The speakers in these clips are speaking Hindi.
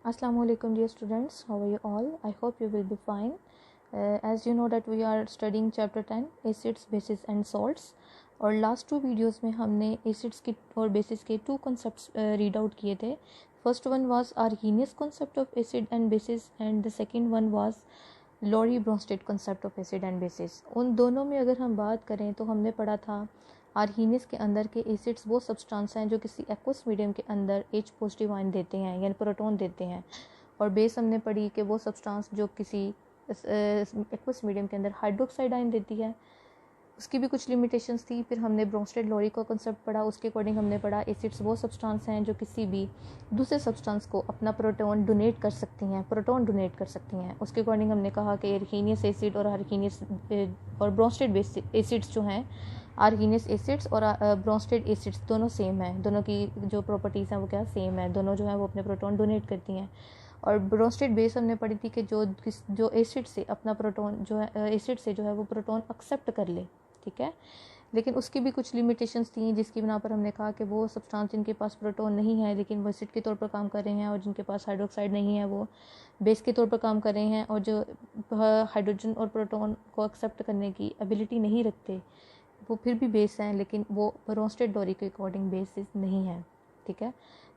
Assalamu alaikum dear students, how are you all? I hope you will be fine. As you know that we are studying chapter 10 acids, bases and salts. और लास्ट 2 वीडियोस में हमने एसिड्स की और बेसिस के 2 कॉन्सेप्ट्स रीड आउट किए थे. First one was Arrhenius concept of acid and bases and the second one was Lowry Bronsted concept of acid and bases. उन दोनों में अगर हम बात करें तो हमने पढ़ा था आर्हीनियस के अंदर के एसिड्स वो सब्सटेंस हैं जो किसी एक्वस मीडियम के अंदर H पॉजिटिव आयन देते हैं यानी प्रोटॉन देते हैं. और बेस हमने पढ़ी कि वो सब्सटेंस जो किसी एक्वस मीडियम के अंदर हाइड्रोक्साइड आयन देती है. उसकी भी कुछ लिमिटेशंस थी. फिर हमने ब्रोंस्टेड लोरी का कॉन्सेप्ट पढ़ा. उसके अकॉर्डिंग हमने पढ़ा एसिड्स वो सब्सटेंस हैं जो किसी भी दूसरे सब्सटेंस को अपना प्रोटॉन डोनेट कर सकती हैं, प्रोटॉन डोनेट कर सकती हैं. उसके अकॉर्डिंग हमने कहा कि आर्हीनियस एसिड और आर्हीनियस और ब्रोंस्टेड एसिड्स जो हैं, आर्हीनियस एसिड्स और ब्रोंस्टेड एसिड्स दोनों सेम हैं. दोनों की जो प्रॉपर्टीज़ हैं वो क्या सेम है. दोनों जो है वो अपने प्रोटॉन डोनेट करती हैं. और ब्रोंस्टेड बेस हमने पढ़ी थी कि जो एसिड से अपना प्रोटॉन जो है एसिड से जो है वो प्रोटॉन एक्सेप्ट कर ले. ठीक है, लेकिन उसकी भी कुछ लिमिटेशंस थी जिसकी बिना पर हमने कहा कि वो सब्सटेंस जिनके पास प्रोटॉन नहीं है लेकिन वो एसिड के तौर पर काम कर रहे हैं, और जिनके पास हाइड्रोक्साइड नहीं है वो बेस के तौर पर काम कर रहे हैं, और जो हाइड्रोजन और प्रोटॉन को एक्सेप्ट करने की एबिलिटी नहीं रखते वो फिर भी बेस हैं, लेकिन वो ब्रोंस्टेड लोरी के अकॉर्डिंग बेसिस नहीं है. ठीक है,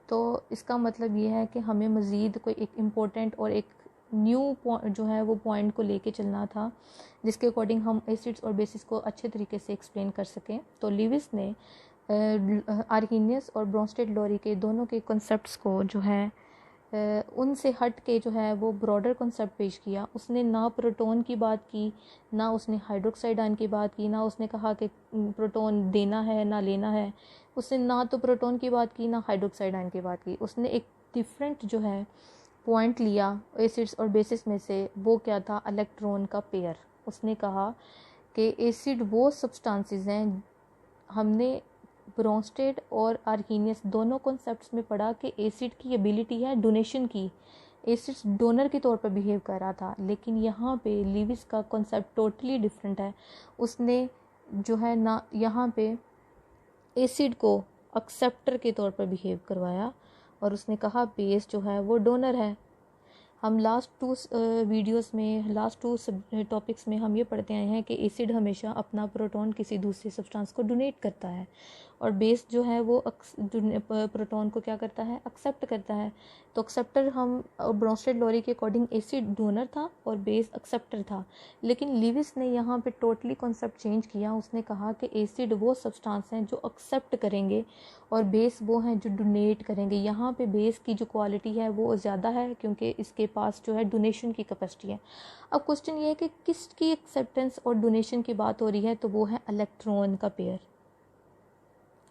तो इसका मतलब ये है कि हमें मज़ीद कोई एक इम्पोर्टेंट और एक न्यू जो है वो पॉइंट को लेके चलना था जिसके अकॉर्डिंग हम एसिड्स और बेसिस को अच्छे तरीके से एक्सप्लेन कर सकें. तो लिविस ने आर्हीनियस और ब्रोंस्टेड लोरी के दोनों के कॉन्सेप्ट्स को जो है उनसे हट के जो है वो ब्रॉडर कॉन्सेप्ट पेश किया. उसने ना प्रोटॉन की बात की, ना उसने हाइड्रोक्साइड आयन की बात की, ना उसने कहा कि प्रोटॉन देना है ना लेना है. उसने ना तो प्रोटॉन की बात की ना हाइड्रोक्साइड आयन की बात की. उसने एक डिफरेंट जो है पॉइंट लिया एसिड्स और बेसिस में से. वो क्या था? इलेक्ट्रॉन का पेयर. उसने कहा कि एसिड वो सब्सटेंसेस हैं, हमने ब्रोंस्टेड और आर्हीनियस दोनों कॉन्सेप्ट्स में पढ़ा कि एसिड की एबिलिटी है डोनेशन की. एसिड्स डोनर के तौर पर बिहेव कर रहा था, लेकिन यहाँ पे लिविस का कॉन्सेप्ट टोटली डिफरेंट है. उसने जो है ना यहाँ पे एसिड को एक्सेप्टर के तौर पर बिहेव करवाया और उसने कहा बेस जो है वो डोनर है. हम लास्ट 2 वीडियोस में, लास्ट 2 टॉपिक्स में हम ये पढ़ते आए हैं कि एसिड हमेशा अपना प्रोटॉन किसी दूसरे सब्सटेंस को डोनेट करता है, और बेस जो है वो प्रोटॉन को क्या करता है? एक्सेप्ट करता है. तो एक्सेप्टर हम ब्रोंस्टेड लोरी के अकॉर्डिंग एसिड डोनर था और बेस एक्सेप्टर था. लेकिन लिविस ने यहाँ पे टोटली कॉन्सेप्ट चेंज किया. उसने कहा कि एसिड वो सब्सटेंस हैं जो एक्सेप्ट करेंगे और बेस वो हैं जो डोनेट करेंगे. यहाँ पे बेस की जो क्वालिटी है वो ज़्यादा है क्योंकि इसके पास जो है डोनेशन की कैपेसिटी है. अब क्वेश्चन ये है कि किसकी एक्सेप्टेंस और डोनेशन की बात हो रही है, तो वो है इलेक्ट्रॉन का पेयर.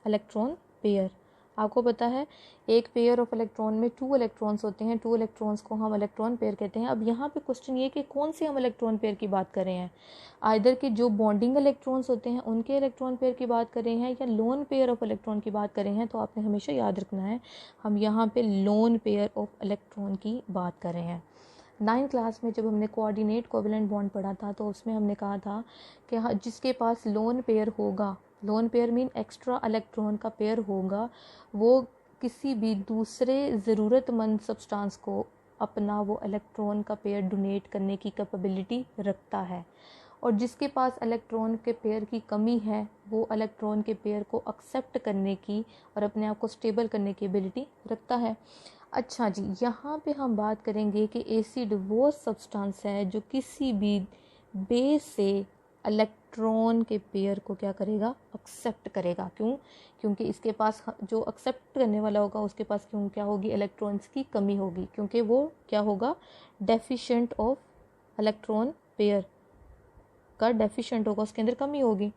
इलेक्ट्रॉन पेयर आपको पता है एक पेयर ऑफ इलेक्ट्रॉन में 2 इलेक्ट्रॉन्स होते हैं. 2 इलेक्ट्रॉन्स को हम इलेक्ट्रॉन पेयर कहते हैं. अब यहाँ पे क्वेश्चन ये कि कौन से हम इलेक्ट्रॉन पेयर की बात कर रहे हैं, आइदर के जो बॉन्डिंग इलेक्ट्रॉन्स होते हैं उनके इलेक्ट्रॉन पेयर की बात कर रहे हैं या लोन पेयर ऑफ इलेक्ट्रॉन की बात कर रहे हैं. तो आपने हमेशा याद रखना है हम यहाँ पे लोन पेयर ऑफ इलेक्ट्रॉन की बात कर रहे हैं. 9th क्लास में जब हमने कोऑर्डिनेट कोवेलेंट बॉन्ड पढ़ा था तो उसमें हमने कहा था कि जिसके पास लोन पेयर होगा, lone pair mean extra electron का पेयर होगा, वो किसी भी दूसरे ज़रूरतमंद सब्सटेंस को अपना वो इलेक्ट्रॉन का पेयर डोनेट करने की कैपेबिलिटी रखता है. और जिसके पास इलेक्ट्रॉन के पेयर की कमी है वो इलेक्ट्रॉन के पेयर को एक्सेप्ट करने की और अपने आप को स्टेबल करने की एबिलिटी रखता है. अच्छा जी, यहाँ पे हम बात करेंगे कि एसिड वो सब्सटेंस है जो किसी भी बेस से इलेक्ट्रॉन के पेयर को क्या करेगा? एक्सेप्ट करेगा. क्यों? क्योंकि इसके पास जो एक्सेप्ट करने वाला होगा उसके पास क्यों क्या होगी? इलेक्ट्रॉन्स की कमी होगी, क्योंकि वो क्या होगा? डेफिशिएंट ऑफ इलेक्ट्रॉन पेयर का डेफिशिएंट होगा, उसके अंदर कमी होगी.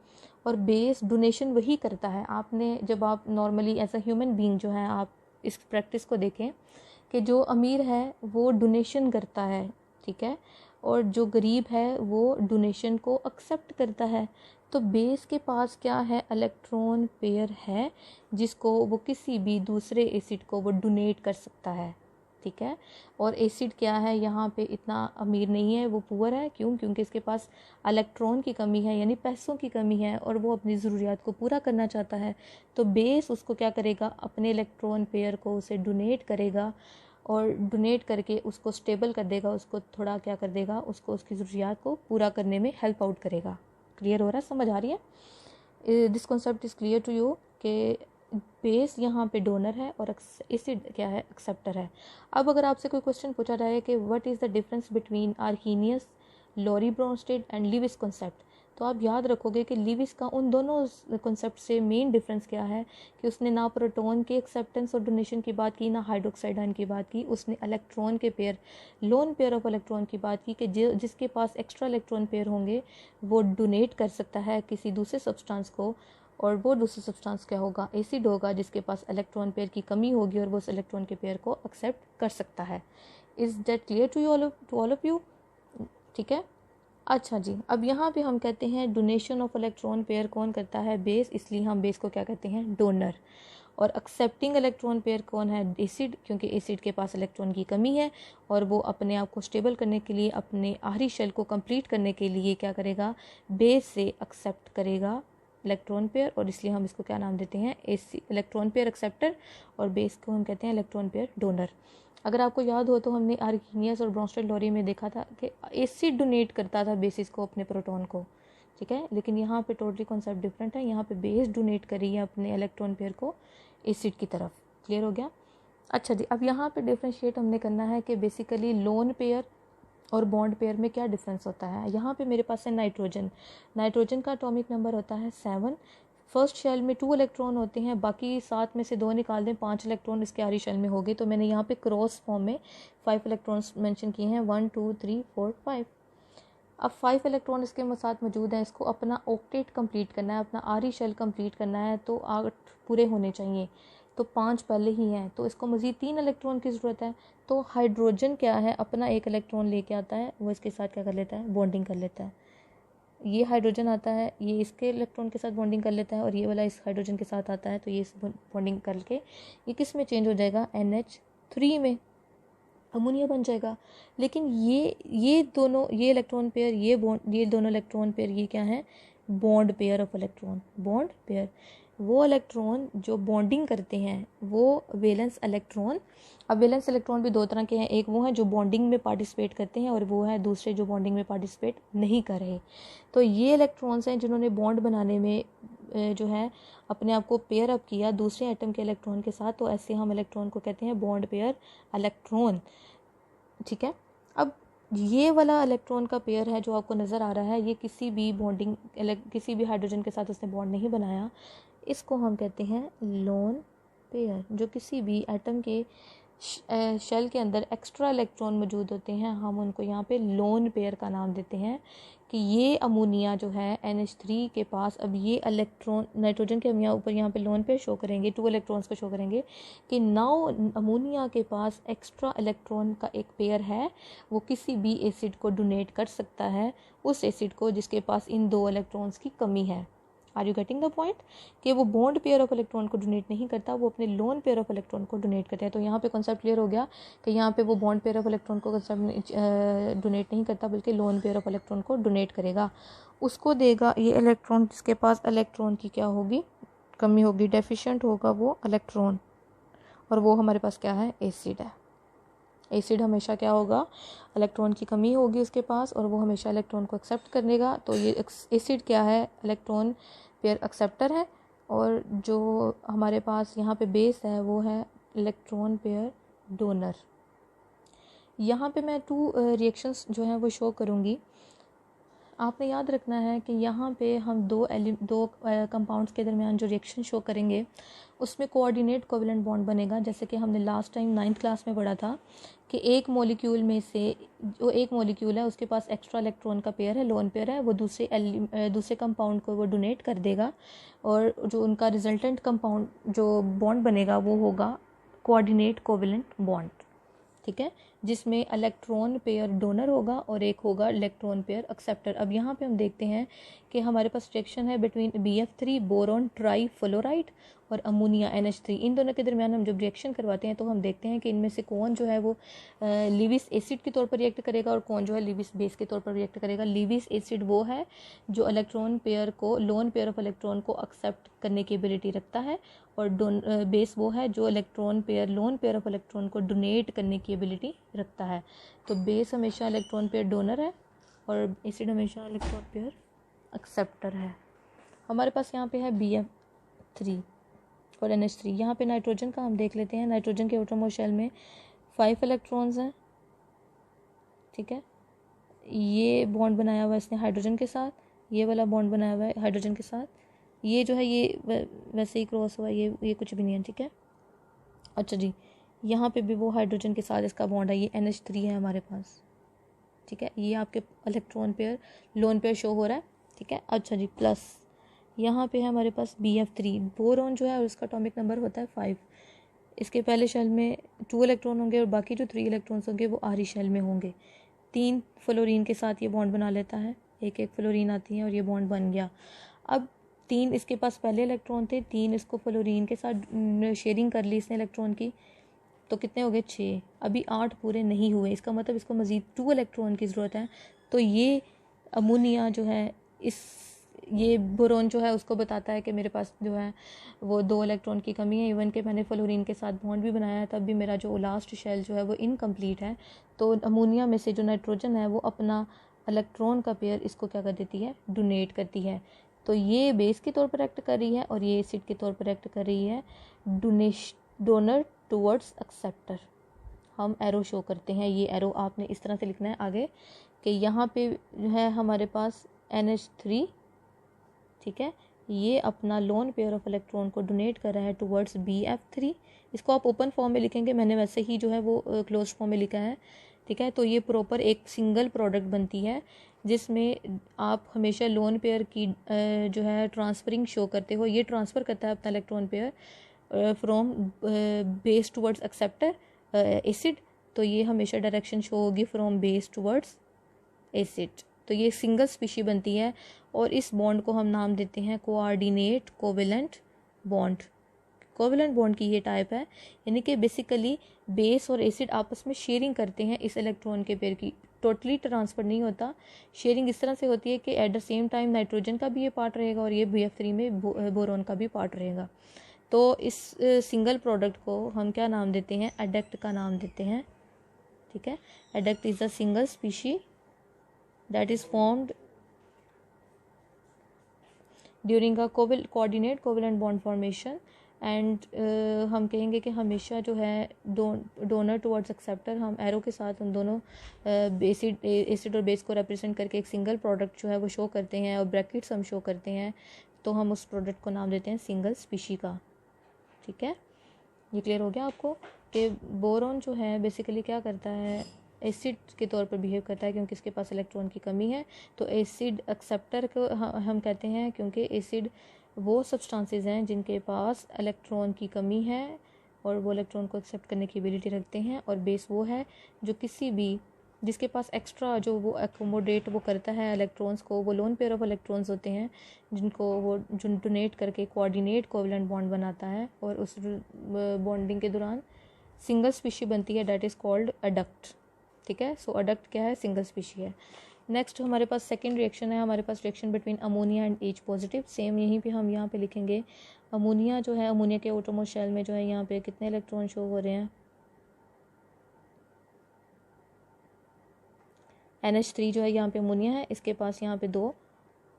और बेस डोनेशन वही करता है. आपने जब आप normally as a human being जो है आप इस प्रैक्टिस को देखें कि जो अमीर है वो डोनेशन करता है, ठीक है, और जो गरीब है वो डोनेशन को एक्सेप्ट करता है. तो बेस के पास क्या है? इलेक्ट्रॉन पेयर है जिसको वो किसी भी दूसरे एसिड को वो डोनेट कर सकता है. ठीक है, और एसिड क्या है? यहाँ पे इतना अमीर नहीं है, वो पुअर है. क्यों? क्योंकि इसके पास इलेक्ट्रॉन की कमी है यानी पैसों की कमी है और वो अपनी ज़रूरियात को पूरा करना चाहता है. तो बेस उसको क्या करेगा? अपने इलेक्ट्रॉन पेयर को उसे डोनेट करेगा और डोनेट करके उसको स्टेबल कर देगा, उसको थोड़ा क्या कर देगा, उसको उसकी ज़रूरियात को पूरा करने में हेल्प आउट करेगा। क्लियर हो रहा है, समझ आ रही है? This concept is clear to you कि बेस यहाँ पे डोनर है और एसिड क्या है, एक्सेप्टर है। अब अगर आपसे कोई क्वेश्चन पूछा जाए कि what is the difference between Arrhenius, Lowry Bronsted and Lewis concept, तो आप याद रखोगे कि लिविस का उन दोनों कॉन्सेप्ट से मेन डिफरेंस क्या है कि उसने ना प्रोटॉन के एक्सेप्टेंस और डोनेशन की बात की, ना हाइड्रोक्साइड आयन की बात की। उसने इलेक्ट्रॉन के pair, loan pair of electron की बात की कि जिसके पास एक्स्ट्रा इलेक्ट्रॉन पेयर होंगे वो डोनेट कर सकता है किसी दूसरे सब्सटेंस को, और वो दूसरा सब्सटेंस क्या होगा, एसिड होगा, जिसके पास इलेक्ट्रॉन पेयर की कमी होगी और वो उस इलेक्ट्रॉन के पेयर को एक्सेप्ट कर सकता है। Is that clear to all of you? ठीक है। अच्छा जी, अब यहाँ पे हम कहते हैं डोनेशन ऑफ इलेक्ट्रॉन पेयर कौन करता है, बेस, इसलिए हम बेस को क्या कहते हैं, डोनर। और एक्सेप्टिंग इलेक्ट्रॉन पेयर कौन है, एसिड, क्योंकि एसिड के पास इलेक्ट्रॉन की कमी है और वो अपने आप को स्टेबल करने के लिए, अपने आखिरी शेल को कंप्लीट करने के लिए क्या करेगा, बेस से एक्सेप्ट करेगा इलेक्ट्रॉन पेयर, और इसलिए हम इसको क्या नाम देते हैं, इलेक्ट्रॉन पेयर एक्सेप्टर, और बेस को हम कहते हैं इलेक्ट्रॉन पेयर डोनर। अगर आपको याद हो तो हमने आर्हीनियस और ब्रोंस्टेड लॉरी में देखा था कि एसिड डोनेट करता था बेसिस को, अपने प्रोटॉन को, ठीक है। लेकिन यहाँ पे टोटली कॉन्सेप्ट डिफरेंट है, यहाँ पे बेस डोनेट करी है अपने इलेक्ट्रॉन पेयर को एसिड की तरफ। क्लियर हो गया? अच्छा जी, अब यहाँ पे डिफ्रेंशिएट हमने करना है कि बेसिकली लोन पेयर और बॉन्ड पेयर में क्या डिफरेंस होता है। यहाँ पे मेरे पास है नाइट्रोजन, नाइट्रोजन का एटॉमिक नंबर होता है 7, फर्स्ट शेल में 2 इलेक्ट्रॉन होते हैं, बाकी 7 में से 2 निकाल दें, 5 इलेक्ट्रॉन इसके आखिरी शेल में हो गए। तो मैंने यहाँ पे क्रॉस फॉर्म में 5 इलेक्ट्रॉन्स मेंशन किए हैं, 1 2 3 4 5। अब 5 इलेक्ट्रॉन इसके साथ मौजूद हैं, इसको अपना ऑक्टेट कंप्लीट करना है, अपना आखिरी शेल कंप्लीट करना है, तो 8 पूरे होने चाहिए, तो 5 पहले ही हैं, तो इसको मज़ीद 3 इलेक्ट्रॉन की ज़रूरत है। तो हाइड्रोजन क्या है, अपना 1 इलेक्ट्रॉन लेके आता है, वो इसके साथ क्या कर लेता है, बॉन्डिंग कर लेता है। ये हाइड्रोजन आता है, ये इसके इलेक्ट्रॉन के साथ बॉन्डिंग कर लेता है, और ये वाला इस हाइड्रोजन के साथ आता है, तो ये इस बॉन्डिंग करके ये किस में चेंज हो जाएगा, NH3 में, अमोनिया बन जाएगा। लेकिन ये दोनों, ये इलेक्ट्रॉन पेयर, ये दोनों इलेक्ट्रॉन पेयर, ये क्या है, bond pair of electron, bond pair. वो इलेक्ट्रॉन जो बॉन्डिंग करते हैं वो वैलेंस इलेक्ट्रॉन। अब वैलेंस इलेक्ट्रॉन भी 2 तरह के हैं, एक वो हैं जो बॉन्डिंग में पार्टिसिपेट करते हैं, और वो है दूसरे जो बॉन्डिंग में पार्टिसिपेट नहीं कर रहे। तो ये इलेक्ट्रॉन्स हैं जिन्होंने बॉन्ड बनाने में जो है अपने आप को पेयर अप किया दूसरे एटम के इलेक्ट्रॉन के साथ, तो ऐसे हम इलेक्ट्रॉन को कहते हैं बॉन्ड पेयर इलेक्ट्रॉन। ठीक है। अब ये वाला इलेक्ट्रॉन का पेयर है जो आपको नज़र आ रहा है, ये किसी भी बॉन्डिंग, किसी भी हाइड्रोजन के साथ उसने बॉन्ड नहीं बनाया, इसको हम कहते हैं लोन पेयर। जो किसी भी एटम के शेल के अंदर एक्स्ट्रा इलेक्ट्रॉन मौजूद होते हैं, हम उनको यहाँ पे लोन पेयर का नाम देते हैं। कि ये अमोनिया जो है NH3 के पास, अब ये इलेक्ट्रॉन, नाइट्रोजन के हम यहाँ पे लोन पेयर शो करेंगे, 2 इलेक्ट्रॉन्स को शो करेंगे कि नाउ अमोनिया के पास एक्स्ट्रा इलेक्ट्रॉन का एक पेयर है, वो किसी भी एसिड को डोनेट कर सकता है, उस एसिड को जिसके पास इन 2 इलेक्ट्रॉन्स की कमी है। Are you getting the point? कि वो बॉन्ड पेयर ऑफ इलेक्ट्रॉन को डोनेट नहीं करता, वो अपने लोन पेयर ऑफ इलेक्ट्रॉन को डोनेट करता है। तो यहाँ पे कॉन्सेप्ट क्लियर हो गया कि यहाँ पे वो बॉन्ड पेयर ऑफ इलेक्ट्रॉन को डोनेट नहीं करता, बल्कि लोन पेयर ऑफ इलेक्ट्रॉन को डोनेट करेगा, उसको देगा ये इलेक्ट्रॉन जिसके पास इलेक्ट्रॉन की क्या होगी, कमी होगी, डेफिशिएंट होगा वो इलेक्ट्रॉन, और वो हमारे पास क्या है, एसिड है। एसिड हमेशा क्या होगा, इलेक्ट्रॉन की कमी होगी उसके पास, और वो हमेशा इलेक्ट्रॉन को एक्सेप्ट करेगा। तो ये एसिड क्या है, इलेक्ट्रॉन पेयर एक्सेप्टर है, और जो हमारे पास यहाँ पे बेस है वो है इलेक्ट्रॉन पेयर डोनर। यहाँ पे मैं 2 रिएक्शंस जो हैं वो शो करूँगी। आपने याद रखना है कि यहाँ पे हम दो कंपाउंड्स के दरमियान जो रिएक्शन शो करेंगे उसमें कोऑर्डिनेट कोवेलेंट बॉन्ड बनेगा। जैसे कि हमने लास्ट टाइम 9th क्लास में पढ़ा था कि एक मॉलिक्यूल में से जो एक मॉलिक्यूल है उसके पास एक्स्ट्रा इलेक्ट्रॉन का पेयर है, लोन पेयर है, वो दूसरे कंपाउंड को वो डोनेट कर देगा, और जो उनका रिजल्टेंट कंपाउंड जो बॉन्ड बनेगा वो होगा कोऑर्डिनेट कोवेलेंट बॉन्ड। ठीक है, जिसमें इलेक्ट्रॉन पेयर डोनर होगा और एक होगा इलेक्ट्रॉन पेयर एक्सेप्टर। अब यहाँ पे हम देखते हैं कि हमारे पास रिएक्शन है between BF3 boron try fluoride और अमोनिया NH3, इन दोनों के दरमियान हम जब रिएक्शन करवाते हैं तो हम देखते हैं कि इनमें से कौन जो है वो लीविस एसिड के तौर पर रिएक्ट करेगा और कौन जो है लीविस बेस के तौर पर रिएक्ट करेगा। लीविस एसिड वो है जो इलेक्ट्रॉन पेयर को, लोन पेयर ऑफ इलेक्ट्रॉन को एक्सेप्ट करने की एबिलिटी रखता है, और बेस वो है जो electron pair, loan pair of electron को डोनेट करने की एबिलिटी रखता है। तो बेस हमेशा इलेक्ट्रॉन पेयर डोनर है और एसिड हमेशा इलेक्ट्रॉन पेयर एक्सेप्टर है। हमारे पास यहाँ पे है BF3 और NH3। यहाँ पे नाइट्रोजन का हम देख लेते हैं। नाइट्रोजन के आउटरमोस्ट शेल में 5 इलेक्ट्रॉन्स हैं, ठीक है। ये बॉन्ड बनाया हुआ है इसने हाइड्रोजन के साथ, ये वाला बॉन्ड बनाया हुआ है हाइड्रोजन के साथ, ये जो है ये वैसे ही क्रॉस हुआ है, ये कुछ भी नहीं है, ठीक है। अच्छा जी, यहाँ पे भी वो हाइड्रोजन के साथ इसका बॉन्ड है, ये NH3 है हमारे पास, ठीक है। ये आपके electron pair, lone pair show हो रहा है, ठीक है। अच्छा जी, प्लस यहाँ पे है हमारे पास BF3, बोरॉन जो है और उसका एटॉमिक नंबर होता है 5। इसके पहले शेल में 2 इलेक्ट्रॉन होंगे और बाकी जो 3 इलेक्ट्रॉन्स होंगे वो आखिरी शेल में होंगे। 3 फ्लोरीन के साथ ये बॉन्ड बना लेता है, एक फ्लोरीन आती है और ये बॉन्ड बन गया। अब 3 इसके पास पहले इलेक्ट्रॉन थे, 3 इसको फ्लोरीन के साथ शेयरिंग कर ली इसने इलेक्ट्रॉन की, तो कितने हो गए 6। अभी 8 पूरे नहीं हुए, इसका मतलब इसको मज़ीद 2 इलेक्ट्रॉन की ज़रूरत है। तो ये अमोनिया जो है, ये बोरोन जो है उसको बताता है कि मेरे पास जो है वो 2 इलेक्ट्रॉन की कमी है। इवन कि मैंने फ्लोरीन के साथ बॉन्ड भी बनाया है, तब भी मेरा जो लास्ट शेल जो है वो इनकम्प्लीट है। तो अमोनिया में से जो नाइट्रोजन है वो अपना इलेक्ट्रॉन का पेयर इसको क्या कर देती है, डोनेट करती है। तो ये बेस के तौर पर एक्ट कर रही है और ये एसिड के तौर पर एक्ट कर रही है, डोनर टुवर्ड्स एक्सेप्टर। हम एरो शो करते हैं, ये एरो आपने इस तरह से लिखना है आगे कि यहाँ पे जो है हमारे पास NH3, ठीक है, ये अपना लोन पेयर ऑफ इलेक्ट्रॉन को डोनेट कर रहा है टुवर्ड्स BF3। इसको आप ओपन फॉर्म में लिखेंगे, मैंने वैसे ही जो है वो क्लोज फॉर्म में लिखा है, ठीक है। तो ये प्रॉपर एक सिंगल प्रोडक्ट बनती है जिसमें आप हमेशा लोन पेयर की जो है ट्रांसफरिंग शो करते हो। ये ट्रांसफ़र करता है अपना electron pair from base towards acceptor acid, तो ये हमेशा डायरेक्शन शो होगी फ्रॉम बेस टुवर्ड्स एसिड। तो ये सिंगल स्पीशी बनती है और इस बॉन्ड को हम नाम देते हैं coordinate covalent bond. Covalent bond की ये टाइप है, यानी कि बेसिकली बेस और एसिड आपस में शेयरिंग करते हैं इस इलेक्ट्रॉन के पेयर की। टोटली ट्रांसफ़र नहीं होता, शेयरिंग इस तरह से होती है कि at the same time nitrogen का भी ये पार्ट रहेगा और ये BF3 में बोरोन का भी पार्ट रहेगा। तो इस सिंगल प्रोडक्ट को हम क्या नाम देते हैं, एडक्ट का नाम देते हैं, ठीक है। Adduct is a single species that is formed during a coordinate covalent bond formation and हम कहेंगे कि हमेशा जो है डोनर टुवर्ड्स एक्सेप्टर, हम एरो के साथ उन दोनों एसिड और बेस को रिप्रेजेंट करके एक सिंगल प्रोडक्ट जो है वो शो करते हैं और ब्रैकेट्स हम शो करते हैं, तो हम उस प्रोडक्ट को नाम देते हैं सिंगल स्पीशी का, ठीक है। ये क्लियर हो गया आपको कि बोरोन जो है बेसिकली क्या करता है, एसिड के तौर पर बिहेव करता है क्योंकि इसके पास इलेक्ट्रॉन की कमी है। तो एसिड एक्सेप्टर को हम कहते हैं क्योंकि एसिड वो सब्सटेंसेस हैं जिनके पास इलेक्ट्रॉन की कमी है और वो इलेक्ट्रॉन को एक्सेप्ट करने की एबिलिटी रखते हैं, और बेस वो है जो किसी भी जिसके पास एक्स्ट्रा जो वो एकोमोडेट वो करता है इलेक्ट्रॉन्स को, वो लोन पेयर ऑफ इलेक्ट्रॉन्स होते हैं जिनको वो जो डोनेट करके कोऑर्डिनेट कोवेलेंट बॉन्ड बनाता है और उस बॉन्डिंग के दौरान सिंगल स्पीशी बनती है, डेट इज़ कॉल्ड अडक्ट, ठीक है। सो अडक्ट क्या है, सिंगल स्पीशी है। नेक्स्ट हमारे पास सेकेंड रिएक्शन है, हमारे पास reaction between ammonia and H positive. Same यहीं पे हम यहाँ पे लिखेंगे अमोनिया जो है, अमोनिया के आउटरमोस्ट शेल में जो है यहाँ पे कितने इलेक्ट्रॉन शो हो रहे हैं, NH3 जो है यहाँ पे अमोनिया है, इसके पास यहाँ पे 2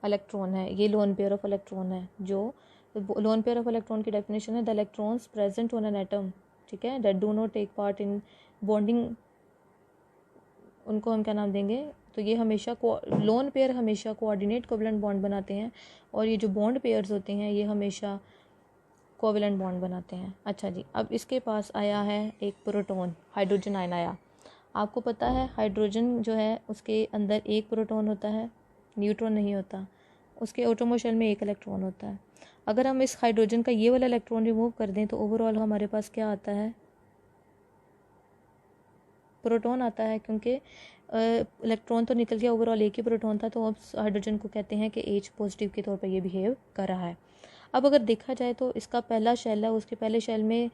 इलेक्ट्रॉन है, ये लोन पेयर ऑफ इलेक्ट्रॉन है। जो लोन पेयर ऑफ इलेक्ट्रॉन की डेफिनेशन है the electrons present on an atom, ठीक है, that do not take part in bonding, उनको हम क्या नाम देंगे। तो ये हमेशा लोन पेयर हमेशा कोऑर्डिनेट कोवेलेंट बॉन्ड बनाते हैं और ये जो बॉन्ड पेयर्स होते हैं ये हमेशा कोवेलेंट बॉन्ड बनाते हैं। अच्छा जी, अब इसके पास आया है एक प्रोटॉन, हाइड्रोजन आयन आया। आपको पता है हाइड्रोजन जो है उसके अंदर एक प्रोटॉन होता है, न्यूट्रॉन नहीं होता, उसके आउटरमोस्ट शेल में एक इलेक्ट्रॉन होता है। अगर हम इस हाइड्रोजन का ये वाला इलेक्ट्रॉन रिमूव कर दें तो ओवरऑल हमारे पास क्या आता है, प्रोटॉन आता है, क्योंकि इलेक्ट्रॉन तो निकल गया, ओवरऑल एक ही प्रोटॉन था। तो अब हाइड्रोजन को कहते हैं कि H पॉजिटिव के तौर पर ये बिहेव कर रहा है। अब अगर देखा जाए तो इसका पहला शेल है, उसके पहले शेल में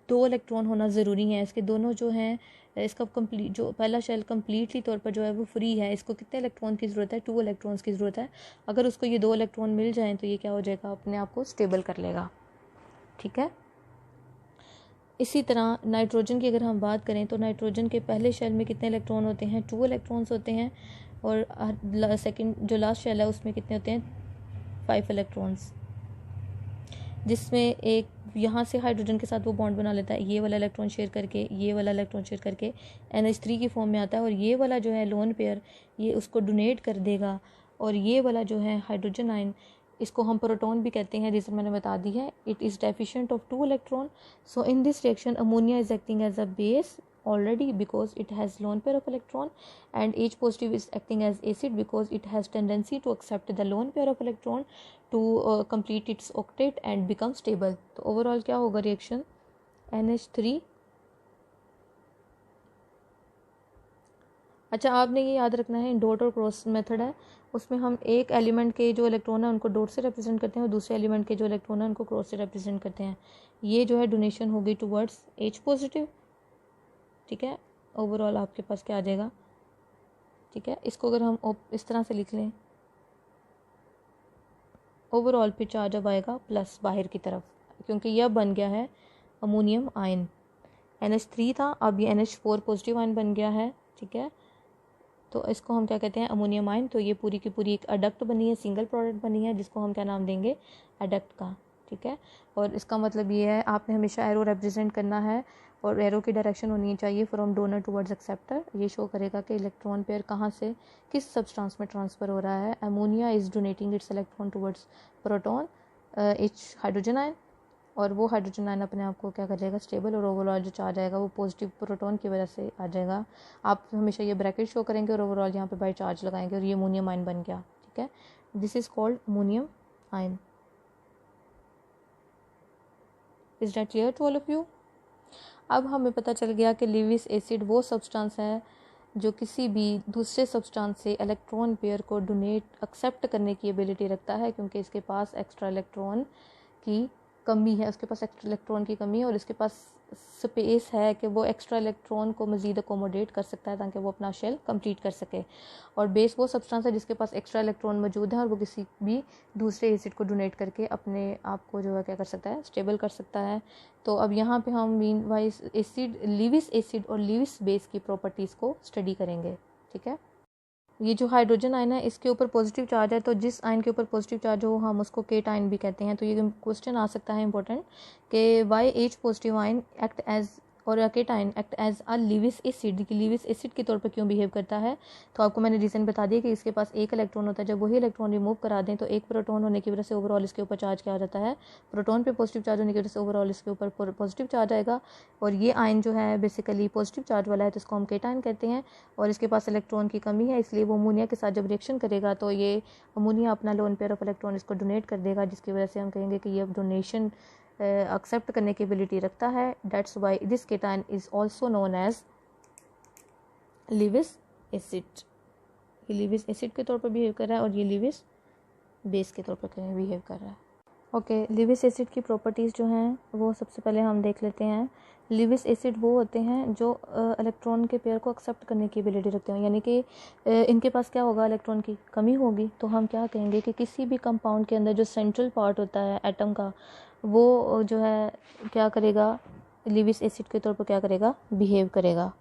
2 इलेक्ट्रॉन होना ज़रूरी है। इसके दोनों जो हैं, इसका कंप्लीट जो पहला शेल कम्प्लीटली तौर पर जो है वो फ्री है। इसको कितने इलेक्ट्रॉन की ज़रूरत है? 2 इलेक्ट्रॉन्स की ज़रूरत है। अगर उसको ये 2 इलेक्ट्रॉन मिल जाएँ तो ये क्या हो जाएगा, अपने आप को स्टेबल कर लेगा। ठीक है। इसी तरह नाइट्रोजन की अगर हम बात करें तो नाइट्रोजन के पहले शेल में कितने इलेक्ट्रॉन होते हैं? 2 इलेक्ट्रॉन्स होते हैं। और सेकंड जो लास्ट शेल है उसमें कितने होते हैं? 5 इलेक्ट्रॉन्स, जिसमें एक यहाँ से हाइड्रोजन के साथ वो बॉन्ड बना लेता है, ये वाला इलेक्ट्रॉन शेयर करके, ये वाला इलेक्ट्रॉन शेयर करके NH3 की फॉर्म में आता है। और ये वाला जो है लोन पेयर, ये उसको डोनेट कर देगा। और ये वाला जो है हाइड्रोजन आयन, इसको हम प्रोटॉन भी कहते हैं, रीज़न मैंने बता दी है। It is deficient of 2 electron. So in this reaction ammonia is acting as a base already because it has lone pair of electron, and H positive is acting as acid because it has tendency to accept the lone pair of electron to complete its octet and become stable. तो overall क्या होगा रिएक्शन? NH3। अच्छा, आपने ये याद रखना है, डॉट और क्रॉस मेथड है, उसमें हम एक एलिमेंट के जो इलेक्ट्रॉन है उनको डॉट से रिप्रेजेंट करते हैं और दूसरे एलिमेंट के जो इलेक्ट्रॉन है उनको क्रॉस से रिप्रेजेंट करते हैं। ये जो है डोनेशन होगी टुवर्ड्स H पॉजिटिव। ठीक है, ओवरऑल आपके पास क्या आ जाएगा? ठीक है, इसको अगर हम इस तरह से लिख लें, ओवरऑल पे चार्ज अब आएगा प्लस बाहर की तरफ, क्योंकि यह बन गया है अमोनियम आयन। NH3 था, अब ये NH4 पॉजिटिव आयन बन गया है। ठीक है, तो इसको हम क्या कहते हैं? Ammonium ion. तो ये पूरी की पूरी एक अडक्ट बनी है, सिंगल प्रोडक्ट बनी है, जिसको हम क्या नाम देंगे? एडक्ट का। ठीक है, और इसका मतलब ये है, आपने हमेशा एरो रिप्रेजेंट करना है और एरो की डायरेक्शन होनी चाहिए फ्रॉम डोनर टुवर्ड्स एक्सेप्टर। ये शो करेगा कि इलेक्ट्रॉन पेयर कहाँ से किस सब्सटेंस में ट्रांसफ़र हो रहा है। Ammonia is donating it's electron towards proton H hydrogen ion, और वो हाइड्रोजन आयन अपने आप को क्या करेगा? स्टेबल। और ओवरऑल जो चार्ज आएगा वो पॉजिटिव प्रोटॉन की वजह से आ जाएगा। आप हमेशा ये ब्रैकेट शो करेंगे और ओवरऑल यहाँ पे बाई चार्ज लगाएंगे और ये अमोनियम आयन बन गया। ठीक है, this is called ammonium ion. Is that clear to all of you? अब हमें पता चल गया कि लिविस एसिड वो सब्सटेंस है जो किसी भी दूसरे सब्सटेंस से इलेक्ट्रॉन पेयर को डोनेट एक्सेप्ट करने की एबिलिटी रखता है, क्योंकि इसके पास एक्स्ट्रा इलेक्ट्रॉन की कमी है, उसके पास एक्स्ट्रा इलेक्ट्रॉन की कमी है और इसके पास स्पेस है कि वो एक्स्ट्रा इलेक्ट्रॉन को मज़ीद अकोमोडेट कर सकता है ताकि वो अपना शेल कंप्लीट कर सके। और बेस वो सब्सटेंस है जिसके पास एक्स्ट्रा इलेक्ट्रॉन मौजूद है और वो किसी भी दूसरे एसिड को डोनेट करके अपने आप को जो है क्या कर सकता है? स्टेबल कर सकता है। तो अब यहाँ पे हम mean wise acid, Lewis acid और लिविस बेस की प्रॉपर्टीज़ को स्टडी करेंगे। ठीक है, ये जो हाइड्रोजन आयन है इसके ऊपर पॉजिटिव चार्ज है, तो जिस आयन के ऊपर पॉजिटिव चार्ज हो हम उसको केट आयन भी कहते हैं। तो ये क्वेश्चन आ सकता है इंपॉर्टेंट कि why H positive ion act as और cation act as a Lewis acid, कि लिविस एसिड के तौर पर क्यों बिहेव करता है। तो आपको मैंने रीज़न बता दिया कि इसके पास एक इलेक्ट्रॉन होता है, जब वही इलेक्ट्रॉन रिमूव करा दें तो एक प्रोटॉन होने की वजह से ओवरऑल इसके ऊपर चार्ज क्या आ जाता है? प्रोटॉन पे पॉजिटिव चार्ज होने की वजह से ओवरऑल इसके ऊपर पॉजिटिव चार्ज आएगा। और ये आयन जो है बेसिकली पॉजिटिव चार्ज वाला है, तो इसको हम केट आयन कहते हैं। और इसके पास इलेक्ट्रॉन की कमी है, इसलिए वो अमोनिया के साथ जब रिएक्शन करेगा तो ये अमोनिया अपना लोन पेयर ऑफ इलेक्ट्रॉन इसको डोनेट कर देगा, जिसकी वजह से हम कहेंगे कि ये डोनेशन एक्सेप्ट करने की एबिलिटी रखता है। That's why this cation is also known as Lewis acid. ये लिविस एसिड के तौर पर बिहेव कर रहा है और ये लिविस बेस के तौर पर बिहेव कर रहा है। ओके, लिविस एसिड की प्रॉपर्टीज़ जो हैं वो सबसे पहले हम देख लेते हैं। लिविस एसिड वो होते हैं जो इलेक्ट्रॉन के पेयर को एक्सेप्ट करने की एबिलिटी रखते हैं, यानी कि इनके पास क्या होगा? इलेक्ट्रॉन की कमी होगी। तो हम क्या कहेंगे कि किसी भी कंपाउंड के अंदर जो सेंट्रल पार्ट होता है एटम का, वो जो है क्या करेगा? लिविस एसिड के तौर पर क्या करेगा? बिहेव करेगा,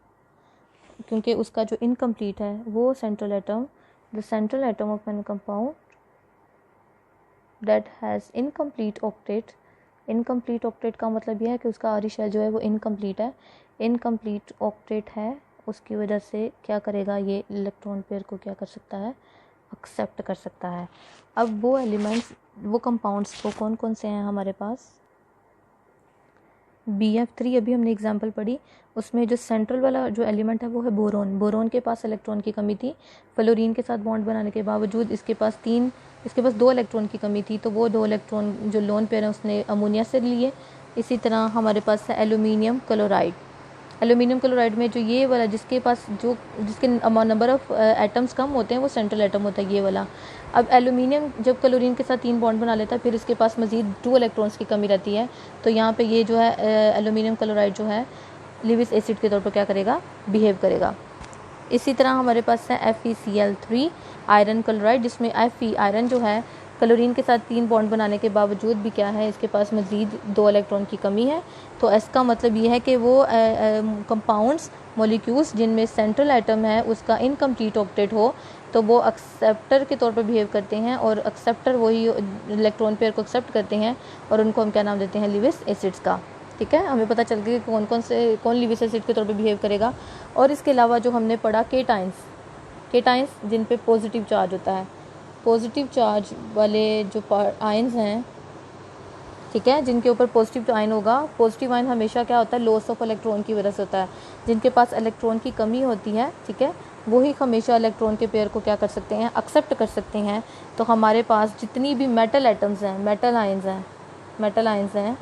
क्योंकि उसका जो इनकम्प्लीट है वो central atom, the central atom of an compound that has incomplete octet. Incomplete octet का मतलब यह है कि उसका आरी शेल जो है वो इनकम्प्लीट है, इनकम्प्लीट ऑक्टेट है, उसकी वजह से क्या करेगा? ये इलेक्ट्रॉन पेयर को क्या कर सकता है? एक्सेप्ट कर सकता है। अब वो एलिमेंट्स, वो कंपाउंड्स वो कौन कौन से हैं हमारे पास? BF3 अभी हमने एग्जांपल पढ़ी, उसमें जो सेंट्रल वाला जो एलिमेंट है वो है बोरोन। बोरोन के पास इलेक्ट्रॉन की कमी थी, फ्लोरीन के साथ बॉन्ड बनाने के बावजूद इसके पास 2 इलेक्ट्रॉन की कमी थी, तो वो 2 इलेक्ट्रॉन जो लोन पेयर है उसने अमोनिया से लिए। इसी तरह हमारे पास है एल्यूमिनियम क्लोराइड। एल्यूमिनियम क्लोराइड में जो ये वाला जिसके पास जिसके नंबर ऑफ एटम्स कम होते हैं वो सेंट्रल एटम होता है, ये वाला। अब एल्यूमिनियम जब क्लोरीन के साथ 3 बॉन्ड बना लेता है, फिर इसके पास मज़ीद 2 इलेक्ट्रॉन्स की कमी रहती है, तो यहाँ पे ये जो है एल्यूमिनियम क्लोराइड जो है लिविस एसिड के तौर पर क्या करेगा, बिहेव करेगा। इसी तरह हमारे पास है FeCl3 आयरन क्लोराइड, जिसमें Fe आयरन जो है क्लोरीन के साथ 3 बॉन्ड बनाने के बावजूद भी क्या है, इसके पास मज़ीद 2 इलेक्ट्रॉन की कमी है। तो इसका मतलब ये है कि वो कंपाउंड्स मॉलिक्यूल्स जिनमें सेंट्रल एटम है उसका इनकम्प्लीट ऑक्टेट हो, तो वो एक्सेप्टर के तौर पर बिहेव करते हैं, और एक्सेप्टर वही इलेक्ट्रॉन पेयर को एक्सेप्ट करते हैं, और उनको हम क्या नाम देते हैं, लिविस एसिड्स का। ठीक है, हमें पता चल गया कि कौन लिविस एसिड के तौर पे बिहेव करेगा। और इसके अलावा जो हमने पढ़ा केटाइंस जिन पे पॉजिटिव चार्ज होता है, पॉजिटिव चार्ज वाले जो आयंस हैं, ठीक है, जिनके ऊपर पॉजिटिव आयन होगा, पॉजिटिव आयन हमेशा क्या होता है, लॉस ऑफ इलेक्ट्रॉन की वजह से होता है। जिनके पास इलेक्ट्रॉन की कमी होती है, ठीक है, वही हमेशा इलेक्ट्रॉन के पेयर को क्या कर सकते हैं, एक्सेप्ट कर सकते हैं। तो हमारे पास जितनी भी मेटल आइंस हैं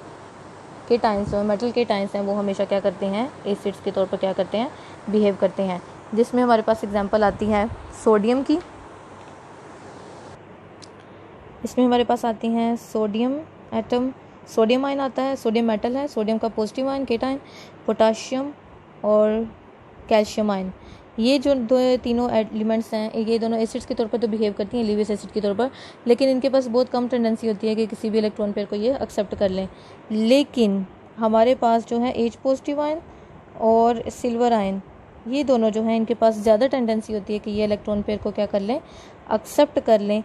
केटाइंस हैं, मेटल केटाइंस हैं, वो हमेशा क्या करते हैं, एसिड्स के तौर पर क्या करते हैं, बिहेव करते हैं। जिसमें हमारे पास एग्जांपल आती है सोडियम की। इसमें हमारे पास आती हैं सोडियम एटम, सोडियम आयन आता है, सोडियम मेटल है, सोडियम का पॉजिटिव आयन केटाइन, पोटाशियम और कैल्शियम आयन। ये जो तीनों एलिमेंट्स हैं, ये दोनों एसिड्स के तौर पर तो बिहेव करती हैं लिविस एसिड के तौर पर, लेकिन इनके पास बहुत कम टेंडेंसी होती है कि किसी भी इलेक्ट्रॉन पेयर को ये एक्सेप्ट कर लें। लेकिन हमारे पास जो है H पॉजिटिव आयन और सिल्वर आयन, ये दोनों जो हैं इनके पास ज़्यादा टेंडेंसी होती है कि ये इलेक्ट्रॉन पेयर को क्या कर लें, एक्सेप्ट कर लें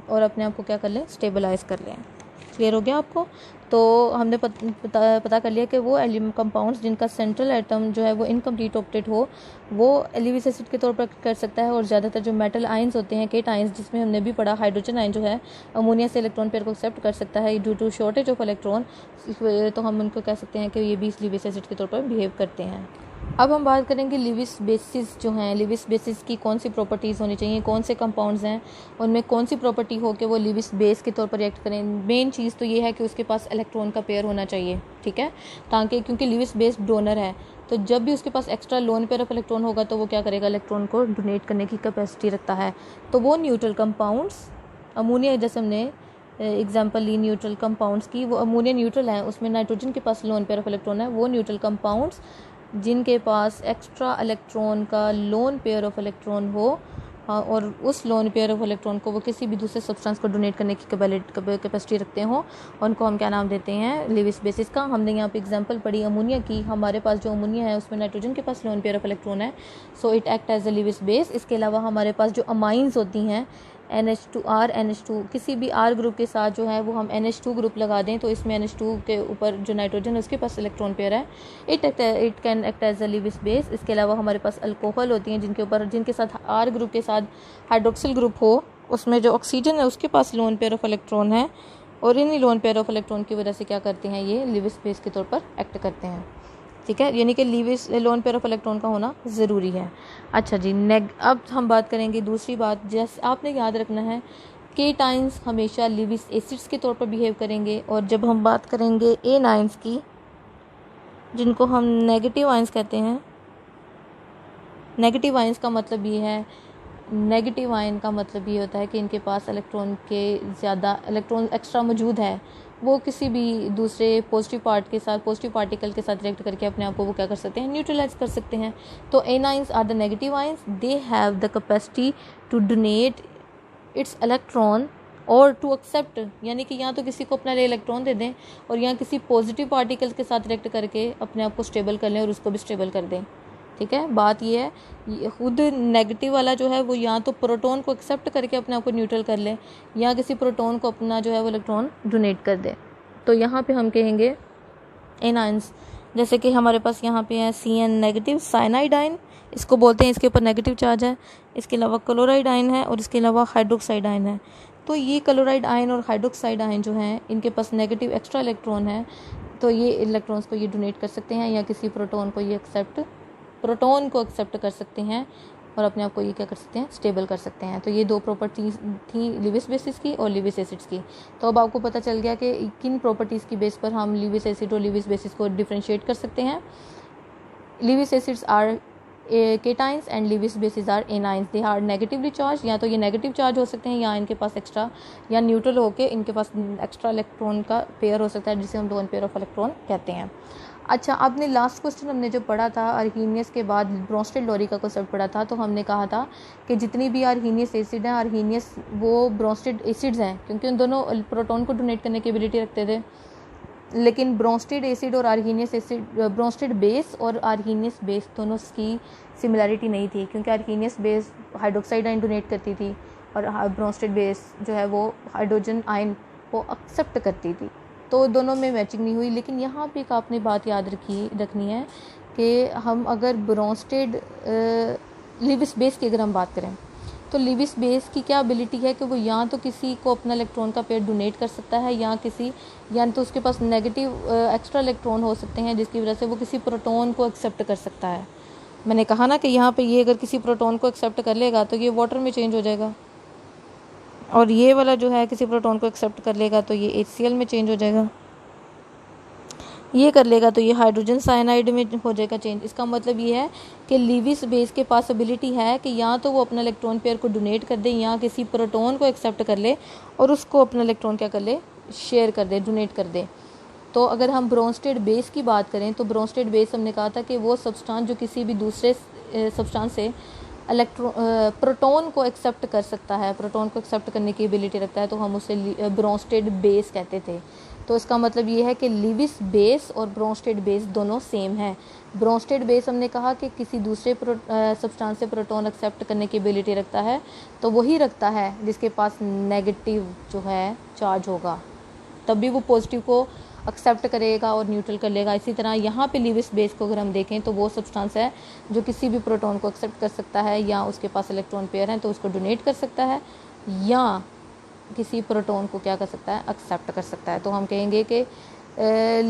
और अपने आप को क्या कर लें, स्टेबलाइज कर लें। क्लियर हो गया आपको? तो हमने पता कर लिया कि वो कंपाउंड्स जिनका सेंट्रल एटम जो है वो इनकम्प्लीट ऑक्टेट हो, वो लिविस एसिड के तौर पर कर सकता है। और ज़्यादातर जो मेटल आयंस होते हैं, केट आयंस, जिसमें हमने भी पढ़ा हाइड्रोजन आयन जो है अमोनिया से इलेक्ट्रॉन पेयर को एक्सेप्ट कर सकता है due to shortage of electron, तो हम उनको कह सकते हैं कि ये भी लिविस एसिड के तौर पर बिहेव करते हैं। अब हम बात करेंगे लिविस बेसिस जो हैं, लिविस बेसिस की कौन सी प्रॉपर्टीज़ होनी चाहिए, कौन से कंपाउंड्स हैं, उनमें कौन सी प्रॉपर्टी हो कि वो लिविस बेस के तौर पर रिएक्ट करें। मेन चीज़ तो ये है कि उसके पास इलेक्ट्रॉन का पेयर होना चाहिए, ठीक है, ताकि क्योंकि लिविस बेस डोनर है, तो जब भी उसके पास extra lone pair of electron होगा तो वो क्या करेगा, इलेक्ट्रॉन को डोनेट करने की कैपेसिटी रखता है। तो वो न्यूट्रल कंपाउंड्स, अमोनिया जैसे हमने एग्जाम्पल ली न्यूट्रल कंपाउंड्स की, वो अमोनिया न्यूट्रल है, उसमें नाइट्रोजन के पास लोन पेयर ऑफ इलेक्ट्रॉन है, वो न्यूट्रल कंपाउंड्स जिनके पास एक्स्ट्रा इलेक्ट्रॉन का लोन पेयर ऑफ इलेक्ट्रॉन हो, और उस लोन पेयर ऑफ इलेक्ट्रॉन को वो किसी भी दूसरे सब्सटेंस को डोनेट करने की कैपेसिटी रखते हो, उनको हम क्या नाम देते हैं, लिविस बेसिस का। हमने यहाँ पे एग्जांपल पढ़ी अमोनिया की, हमारे पास जो अमोनिया है उसमें नाइट्रोजन के पास लोन पेयर ऑफ इलेक्ट्रॉन है, so it act as a Lewis base. इसके अलावा हमारे पास जो अमाइंस होती हैं NH2R NH2, किसी भी R ग्रुप के साथ जो है वो हम NH2 ग्रुप लगा दें तो इसमें NH2 के ऊपर जो नाइट्रोजन है उसके पास इलेक्ट्रॉन पेयर है, it can act as a Lewis base. इसके अलावा हमारे पास अल्कोहल होती हैं जिनके साथ R ग्रुप के साथ हाइड्रोक्सिल ग्रुप हो, उसमें जो ऑक्सीजन है उसके पास लोन पेयर ऑफ इलेक्ट्रॉन है, और इन्हीं लोन पेयर ऑफ इलेक्ट्रॉन की वजह से क्या करते हैं, ये लिविस बेस के तौर पर एक्ट करते हैं, ठीक है, यानी कि Lewis loan pair of electron का होना ज़रूरी है। अच्छा जी, अब हम बात करेंगे दूसरी बात, जैसे आपने याद रखना है केटाइंस हमेशा लिविस एसिड्स के तौर पर बिहेव करेंगे, और जब हम बात करेंगे एनाइंस की, जिनको हम नेगेटिव आइंस कहते हैं, नेगेटिव आइंस का मतलब ये है, नेगेटिव आयन का मतलब ये होता है कि इनके पास इलेक्ट्रॉन के ज़्यादा इलेक्ट्रॉन एक्स्ट्रा मौजूद है, वो किसी भी दूसरे पॉजिटिव पार्टिकल के साथ रिएक्ट करके अपने आप को वो क्या कर सकते हैं, न्यूट्रलाइज कर सकते हैं। तो anions are the negative ions, they have the capacity to donate its electron और टू एक्सेप्ट, यानी कि यहाँ तो किसी को अपना इलेक्ट्रॉन दे दें और यहाँ किसी पॉजिटिव पार्टिकल के साथ रिएक्ट करके अपने आप को स्टेबल कर लें और उसको भी स्टेबल कर दें, ठीक है। बात ये है, खुद नेगेटिव वाला जो है वो यहाँ तो प्रोटॉन को एक्सेप्ट करके अपने आप को न्यूट्रल कर ले, या किसी प्रोटॉन को अपना जो है वो इलेक्ट्रॉन डोनेट कर दे। तो यहाँ पे हम कहेंगे एनाइंस, जैसे कि हमारे पास यहाँ पे है CN नेगेटिव साइनाइड आयन, इसको बोलते हैं, इसके ऊपर नेगेटिव चार्ज है। इसके अलावा क्लोराइड आयन है और इसके अलावा हाइड्रोक्साइड आयन है। तो ये क्लोराइड आयन और हाइड्रोक्साइड आयन जो हैं इनके पास नेगेटिव एक्स्ट्रा इलेक्ट्रॉन है, तो ये इलेक्ट्रॉन्स को ये डोनेट कर सकते हैं या किसी प्रोटॉन को एक्सेप्ट कर सकते हैं और अपने आप को ये क्या कर सकते हैं, स्टेबल कर सकते हैं। तो ये दो प्रॉपर्टीज़ थी लिविस बेसिस की और लिविस एसिड्स की। तो अब आपको पता चल गया कि किन प्रॉपर्टीज़ की बेस पर हम लिविस एसिड और लिविस बेसिस को डिफरेंशिएट कर सकते हैं। Lewis acids are cations and Lewis bases are anions. They are negatively charge, या तो ये नेगेटिव चार्ज हो सकते हैं या इनके पास एक्स्ट्रा या न्यूट्रल होके इनके पास एक्स्ट्रा इलेक्ट्रॉन का पेयर हो सकता है जिसे हम लोन पेयर ऑफ इलेक्ट्रॉन कहते हैं. अच्छा, आपने लास्ट क्वेश्चन हमने जो पढ़ा था अर्हीनियस के बाद ब्रोंस्टेड लोरी का कॉन्सेप्ट पढ़ा था, तो हमने कहा था कि जितनी भी अर्हीनियस एसिड हैं, अर्हीनियस वो ब्रोंस्टेड एसिड्स हैं क्योंकि उन दोनों प्रोटॉन को डोनेट करने की एबिलिटी रखते थे. लेकिन ब्रोंस्टेड एसिड और अर्हीनियस एसिड, ब्रोंस्टेड बेस और अर्हीनियस बेस दोनों की सिमिलैरिटी नहीं थी क्योंकि अर्हीनियस बेस हाइड्रोक्साइड आयन डोनेट करती थी और ब्रोंस्टेड बेस जो है वो हाइड्रोजन आयन को एक्सेप्ट करती थी, तो दोनों में मैचिंग नहीं हुई. लेकिन यहाँ पे एक आपने बात याद रखनी है कि हम अगर ब्रोंस्टेड लिविस बेस की अगर हम बात करें तो लिविस बेस की क्या एबिलिटी है कि वो या तो किसी को अपना इलेक्ट्रॉन का पेयर डोनेट कर सकता है या तो उसके पास नेगेटिव एक्स्ट्रा इलेक्ट्रॉन हो सकते हैं जिसकी वजह से वो किसी प्रोटॉन को एक्सेप्ट कर सकता है. मैंने कहा ना कि यहाँ पे ये अगर किसी प्रोटॉन को एक्सेप्ट कर लेगा तो ये वाटर में चेंज हो जाएगा, और ये वाला जो है किसी प्रोटॉन को एक्सेप्ट कर लेगा तो ये HCl में चेंज हो जाएगा, ये कर लेगा तो ये हाइड्रोजन साइनाइड में हो जाएगा चेंज. इसका मतलब ये है कि लिविस बेस के पास एबिलिटी है कि या तो वो अपना इलेक्ट्रॉन पेयर को डोनेट कर दे या किसी प्रोटॉन को एक्सेप्ट कर ले और उसको अपना इलेक्ट्रॉन क्या कर ले, शेयर कर दे, डोनेट कर दे. तो अगर हम ब्रोंस्टेड बेस की बात करें तो ब्रोंस्टेड बेस हमने कहा था कि वो सब्सटेंस जो किसी भी दूसरे सब्सटेंस से प्रोटॉन को एक्सेप्ट कर सकता है, प्रोटॉन को एक्सेप्ट करने की एबिलिटी रखता है, तो हम उसे ब्रोंस्टेड बेस कहते थे. तो इसका मतलब ये है कि लिविस बेस और ब्रोंस्टेड बेस दोनों सेम हैं. ब्रोंस्टेड बेस हमने कहा कि किसी दूसरे सब्सटेंस से प्रोटॉन एक्सेप्ट करने की एबिलिटी रखता है, तो वही रखता है जिसके पास नेगेटिव जो है चार्ज होगा, तभी वो पॉजिटिव को एक्सेप्ट करेगा और न्यूट्रल कर लेगा. इसी तरह यहाँ पे लिविस बेस को अगर हम देखें तो वो सब्सटेंस है जो किसी भी प्रोटॉन को एक्सेप्ट कर सकता है या उसके पास इलेक्ट्रॉन पेयर है तो उसको डोनेट कर सकता है या किसी प्रोटॉन को क्या कर सकता है, एक्सेप्ट कर सकता है. तो हम कहेंगे कि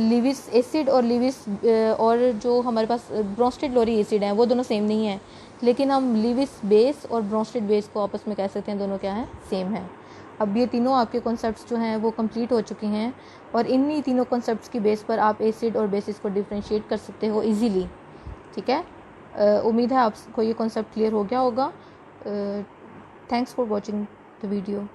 लिविस एसिड और और जो हमारे पास ब्रोंस्टेड लोरी एसिड हैं वो दोनों सेम नहीं हैं, लेकिन हम लिविस बेस और ब्रोंस्टेड बेस को आपस में कह सकते हैं दोनों क्या हैं, सेम है. अब ये तीनों आपके कॉन्सेप्ट्स जो हैं वो कंप्लीट हो चुके हैं और इन्हीं तीनों कॉन्सेप्ट्स की बेस पर आप एसिड और बेसिस को डिफ्रेंशिएट कर सकते हो इजीली. ठीक है, उम्मीद है आपको ये कॉन्सेप्ट क्लियर हो गया होगा. Thanks for watching the video.